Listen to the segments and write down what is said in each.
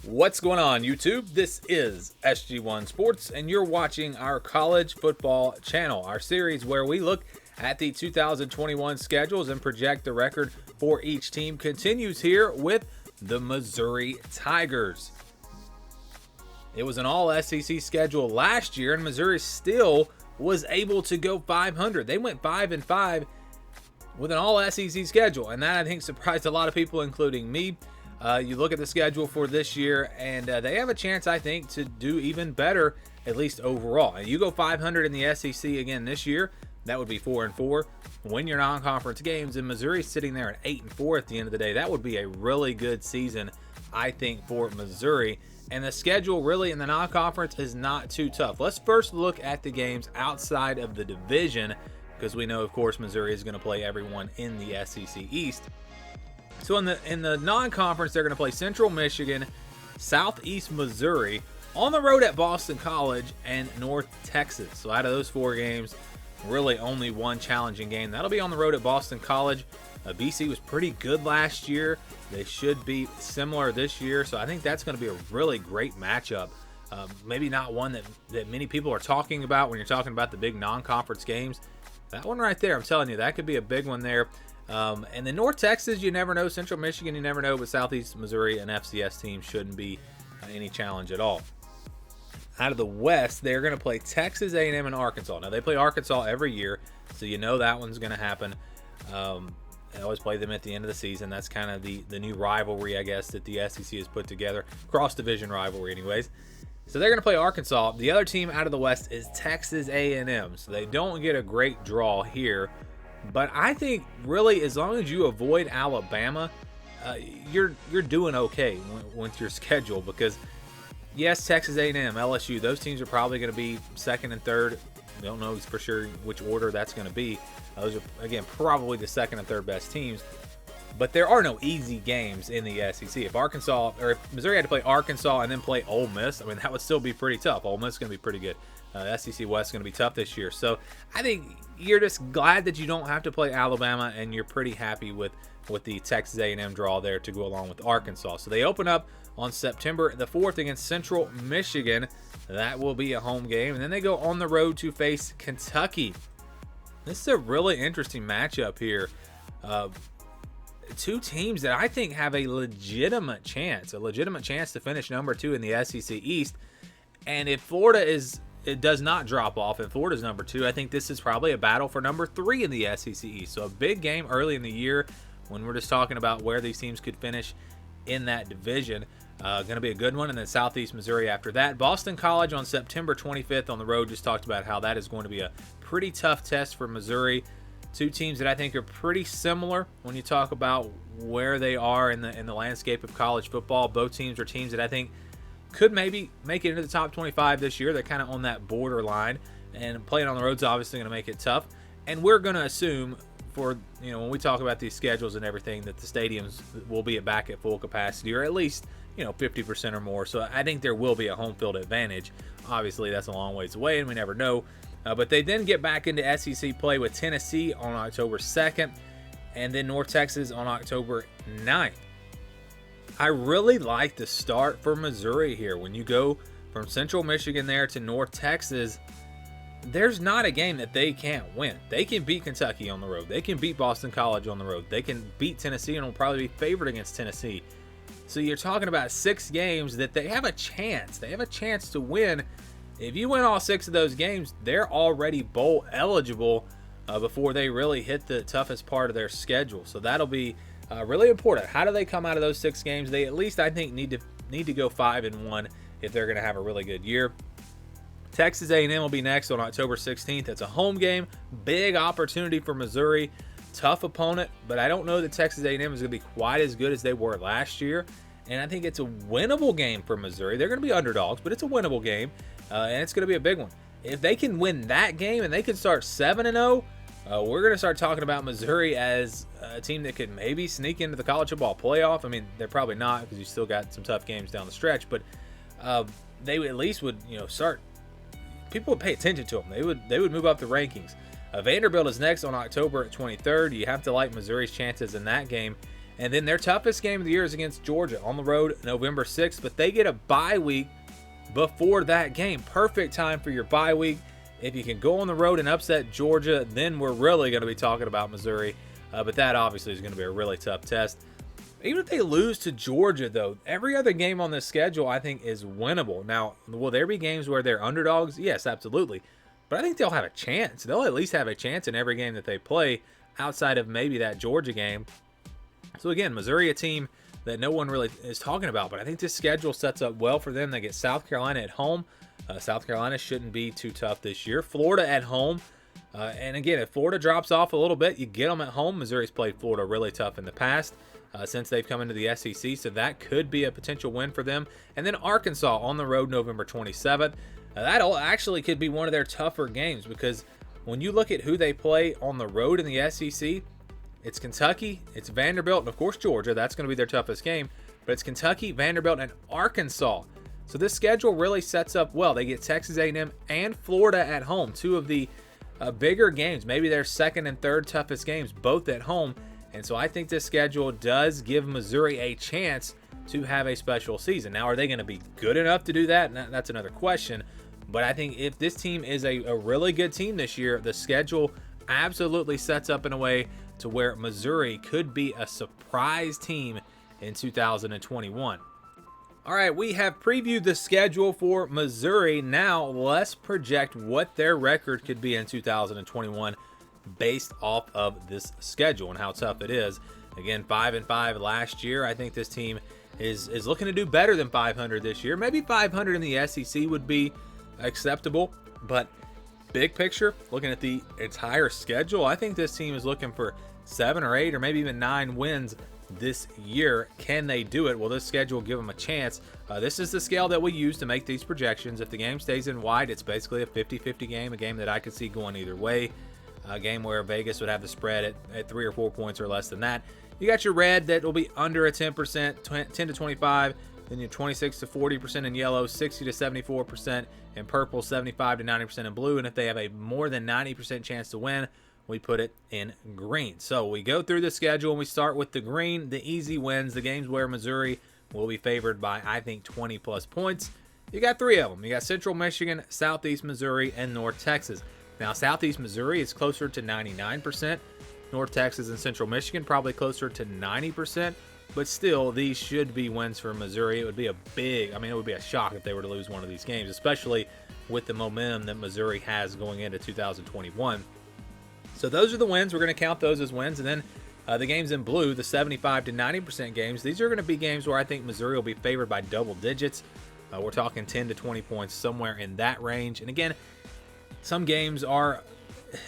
What's going on, YouTube? This is SG1 Sports, and you're watching our college football channel, our series where we look at the 2021 schedules and project the record for each team. Continues here with the Missouri Tigers. It was an all SEC schedule last year, and Missouri still was able to go 500. They went 5-5 with an all SEC schedule, and that I think surprised a lot of people, including me. You look at the schedule for this year, and they have a chance, I think, to do even better, at least overall. And you go 500 in the SEC again this year, that would be 4-4. Win your non-conference games, and Missouri's sitting there at 8-4 at the end of the day. That would be a really good season, I think, for Missouri. And the schedule really in the non-conference is not too tough. Let's first look at the games outside of the division, because we know, of course, Missouri is going to play everyone in the SEC East. So in the non-conference, they're going to play Central Michigan, Southeast Missouri, on the road at Boston College, and North Texas. So out of those four games, really only one challenging game. That'll be on the road at Boston College. BC was pretty good last year. They should be similar this year. So I think that's going to be a really great matchup. Maybe not one that many people are talking about when you're talking about the big non-conference games. That one right there, I'm telling you, that could be a big one there. And then North Texas, you never know. Central Michigan, you never know. But Southeast Missouri, an FCS team, shouldn't be any challenge at all. Out of the West, they're going to play Texas A&M and Arkansas. Now, they play Arkansas every year, so you know that one's going to happen. They always play them at the end of the season. That's kind of the new rivalry, I guess, that the SEC has put together. Cross-division rivalry, anyways. So they're going to play Arkansas. The other team out of the West is Texas A&M. So they don't get a great draw here. But I think, really, as long as you avoid Alabama, you're doing okay with your schedule. Because, yes, Texas A&M, LSU, those teams are probably going to be second and third. We don't know for sure which order that's going to be. Those are, again, probably the second and third best teams. But there are no easy games in the SEC. If Missouri had to play Arkansas and then play Ole Miss, I mean, that would still be pretty tough. Ole Miss is going to be pretty good. SEC West is going to be tough this year. So I think you're just glad that you don't have to play Alabama, and you're pretty happy with the Texas A&M draw there to go along with Arkansas. So they open up on September the 4th against Central Michigan. That will be a home game. And then they go on the road to face Kentucky. This is a really interesting matchup here. Two teams that I think have a legitimate chance to finish number 2 in the SEC East. And if Florida does not drop off and Florida's number 2, I think this is probably a battle for number 3 in the SEC East. So a big game early in the year when we're just talking about where these teams could finish in that division. Going to be a good one. And then Southeast Missouri after that. Boston College on September 25th on the road. Just talked about how that is going to be a pretty tough test for Missouri. Two teams that I think are pretty similar when you talk about where they are in the landscape of college football. Both teams are teams that I think could maybe make it into the top 25 this year. They're kind of on that borderline, and playing on the road is obviously going to make it tough. And we're going to assume when we talk about these schedules and everything that the stadiums will be back at full capacity, or at least 50% or more. So I think there will be a home field advantage. Obviously, that's a long ways away, and we never know. But they then get back into SEC play with Tennessee on October 2nd, and then North Texas on October 9th. I really like the start for Missouri here. When you go from Central Michigan there to North Texas, there's not a game that they can't win. They can beat Kentucky on the road. They can beat Boston College on the road. They can beat Tennessee and will probably be favored against Tennessee. So you're talking about 6 games that they have a chance. They have a chance to win. If you win all 6 of those games, they're already bowl eligible before they really hit the toughest part of their schedule. So that'll be really important. How do they come out of those 6 games? They at least, I think, need to go 5-1 if they're going to have a really good year. Texas A&M will be next on October 16th. It's a home game. Big opportunity for Missouri. Tough opponent, but I don't know that Texas A&M is going to be quite as good as they were last year. And I think it's a winnable game for Missouri. They're going to be underdogs, but it's a winnable game, and it's going to be a big one. If they can win that game and they can start 7-0, we're going to start talking about Missouri as a team that could maybe sneak into the college football playoff. I mean, they're probably not, because you still got some tough games down the stretch, but they at least would start. People would pay attention to them. They would move up the rankings. Vanderbilt is next on October 23rd. You have to like Missouri's chances in that game. And then their toughest game of the year is against Georgia on the road November 6th, but they get a bye week before that game. Perfect time for your bye week. If you can go on the road and upset Georgia, then we're really going to be talking about Missouri. But that obviously is going to be a really tough test. Even if they lose to Georgia, though, every other game on this schedule I think is winnable. Now, will there be games where they're underdogs? Yes, absolutely. But I think they'll have a chance. They'll at least have a chance in every game that they play outside of maybe that Georgia game. So again, Missouri, a team that no one really is talking about, but I think this schedule sets up well for them. They get South Carolina at home. South Carolina shouldn't be too tough this year. Florida at home. And again, if Florida drops off a little bit, you get them at home. Missouri's played Florida really tough in the past since they've come into the SEC, so that could be a potential win for them. And then Arkansas on the road November 27th. That actually could be one of their tougher games because when you look at who they play on the road in the SEC, it's Kentucky, it's Vanderbilt, and of course Georgia. That's going to be their toughest game. But it's Kentucky, Vanderbilt, and Arkansas. So this schedule really sets up well. They get Texas A&M and Florida at home, two of the bigger games, maybe their second and third toughest games, both at home. And so I think this schedule does give Missouri a chance to have a special season. Now, are they going to be good enough to do that? That's another question. But I think if this team is a really good team this year, the schedule absolutely sets up in a way to where Missouri could be a surprise team in 2021. All right, we have previewed the schedule for Missouri. Now let's project what their record could be in 2021 based off of this schedule and how tough it is. Again, 5-5 last year. I think this team is looking to do better than 500 this year. Maybe 500 in the SEC would be acceptable, but big picture, looking at the entire schedule, I think this team is looking for 7 or 8 or maybe even 9 wins this year. Can they do it? Will this schedule give them a chance? This is the scale that we use to make these projections. If the game stays in wide, it's basically a 50-50 game, a game that I could see going either way, a game where Vegas would have the spread at 3 or 4 points or less than that. You got your red that will be under a 10%, 10 to 25, then your 26 to 40% in yellow, 60 to 74% in purple, 75 to 90% in blue, and if they have a more than 90% chance to win, we put it in green. So we go through the schedule and we start with the green, the easy wins, the games where Missouri will be favored by, I think, 20 plus points. You got 3 of them. You got Central Michigan, Southeast Missouri, and North Texas. Now, Southeast Missouri is closer to 99%. North Texas and Central Michigan probably closer to 90%. But still, these should be wins for Missouri. It would be it would be a shock if they were to lose one of these games, especially with the momentum that Missouri has going into 2021. So those are the wins. We're going to count those as wins. And then the games in blue, the 75 to 90% games, these are going to be games where I think Missouri will be favored by double digits. We're talking 10 to 20 points, somewhere in that range. And again, some games are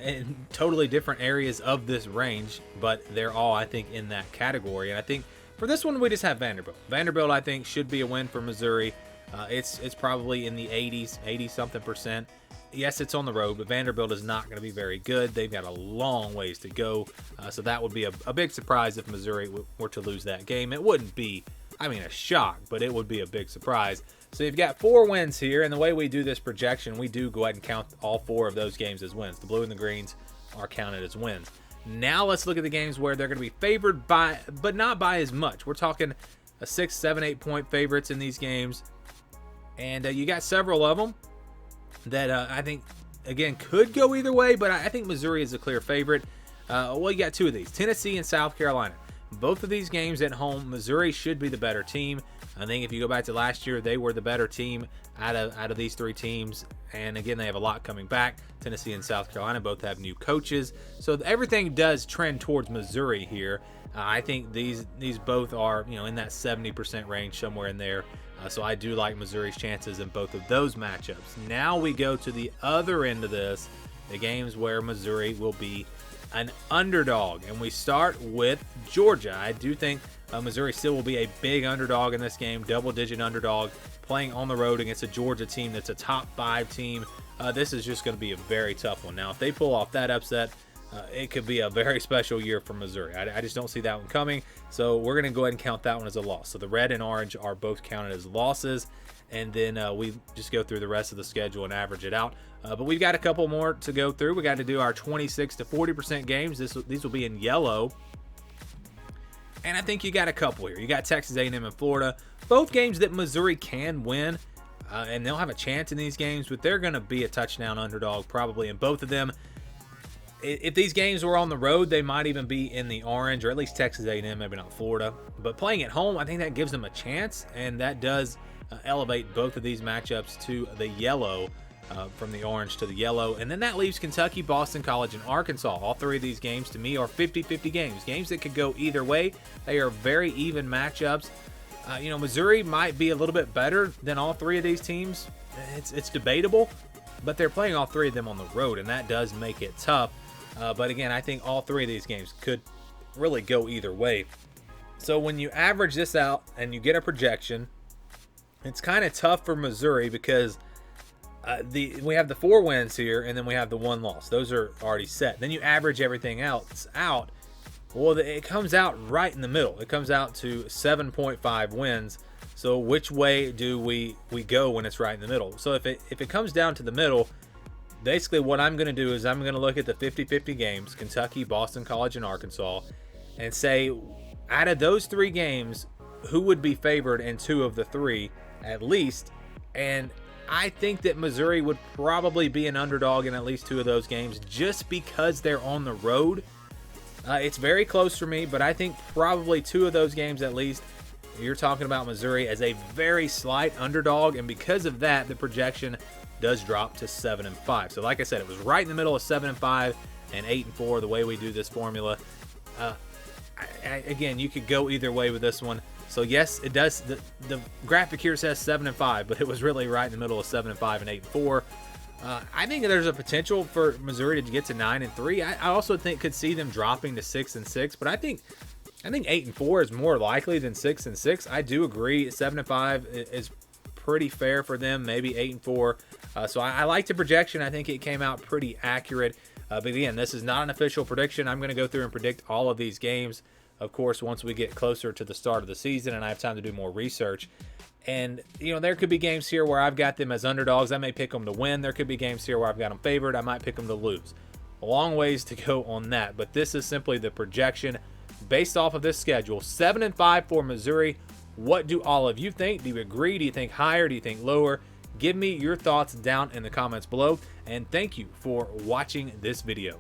in totally different areas of this range, but they're all, I think, in that category. And I think for this one, we just have Vanderbilt. Vanderbilt, I think, should be a win for Missouri. It's probably in the 80-something percent. Yes, it's on the road, but Vanderbilt is not going to be very good. They've got a long ways to go. So that would be a big surprise if Missouri were to lose that game. It wouldn't be, a shock, but it would be a big surprise. So you've got 4 wins here, and the way we do this projection, we do go ahead and count all 4 of those games as wins. The blue and the greens are counted as wins. Now let's look at the games where they're going to be favored by, but not by as much. We're talking a 6, 7, 8 point favorites in these games. And you got several of them that I think, again, could go either way, but I think Missouri is a clear favorite. You got 2 of these, Tennessee and South Carolina. Both of these games at home, Missouri should be the better team. I think if you go back to last year, they were the better team out of these 3 teams. And again, they have a lot coming back. Tennessee and South Carolina both have new coaches. So everything does trend towards Missouri here. I think these both are, in that 70% range, somewhere in there. So I do like Missouri's chances in both of those matchups. Now we go to the other end of this, the games where Missouri will be an underdog. And we start with Georgia. I do think Missouri still will be a big underdog in this game, double-digit underdog, playing on the road against a Georgia team that's a top 5 team. This is just going to be a very tough one. Now, if they pull off that upset, it could be a very special year for Missouri. I just don't see that one coming. So we're going to go ahead and count that one as a loss. So the red and orange are both counted as losses. And then we just go through the rest of the schedule and average it out. But we've got a couple more to go through. We got to do our 26 to 40% games. These will be in yellow. And I think you got a couple here. You got Texas A&M and Florida, both games that Missouri can win, and they'll have a chance in these games, but they're going to be a touchdown underdog probably in both of them. If these games were on the road, they might even be in the orange, or at least Texas A&M, maybe not Florida. But playing at home, I think that gives them a chance, and that does elevate both of these matchups to the yellow, from the orange to the yellow. And then that leaves Kentucky, Boston College, and Arkansas. All three of these games, to me, are 50-50 games that could go either way. They are very even matchups. Missouri might be a little bit better than all three of these teams. It's debatable, but they're playing all three of them on the road, and that does make it tough. But again, I think all three of these games could really go either way. So when you average this out and you get a projection, it's kind of tough for Missouri because we have the 4 wins here, and then we have the 1 loss. Those are already set. Then you average everything else out. Well, it comes out right in the middle. It comes out to 7.5 wins. So which way do we go when it's right in the middle? So if it comes down to the middle, basically what I'm going to do is I'm going to look at the 50-50 games, Kentucky, Boston College, and Arkansas, and say out of those 3 games, who would be favored in 2 of the 3 at least. And I think that Missouri would probably be an underdog in at least 2 of those games just because they're on the road. It's very close for me, but I think probably 2 of those games at least, you're talking about Missouri as a very slight underdog, and because of that, the projection does drop to 7-5. So like I said, it was right in the middle of 7-5 and 8-4 the way we do this formula. Again, you could go either way with this one. So yes, it does. The graphic here says 7-5, but it was really right in the middle of 7-5 and 8-4. I think there's a potential for Missouri to get to 9-3. I also could see them dropping to 6-6, but I think 8-4 is more likely than 6-6. I do agree 7-5 is pretty fair for them. Maybe 8-4. So I like the projection. I think it came out pretty accurate. But again, this is not an official prediction. I'm going to go through and predict all of these games, of course, once we get closer to the start of the season and I have time to do more research. And, there could be games here where I've got them as underdogs. I may pick them to win. There could be games here where I've got them favored. I might pick them to lose. A long ways to go on that, but this is simply the projection based off of this schedule. 7-5 for Missouri. What do all of you think? Do you agree? Do you think higher? Do you think lower? Give me your thoughts down in the comments below, and thank you for watching this video.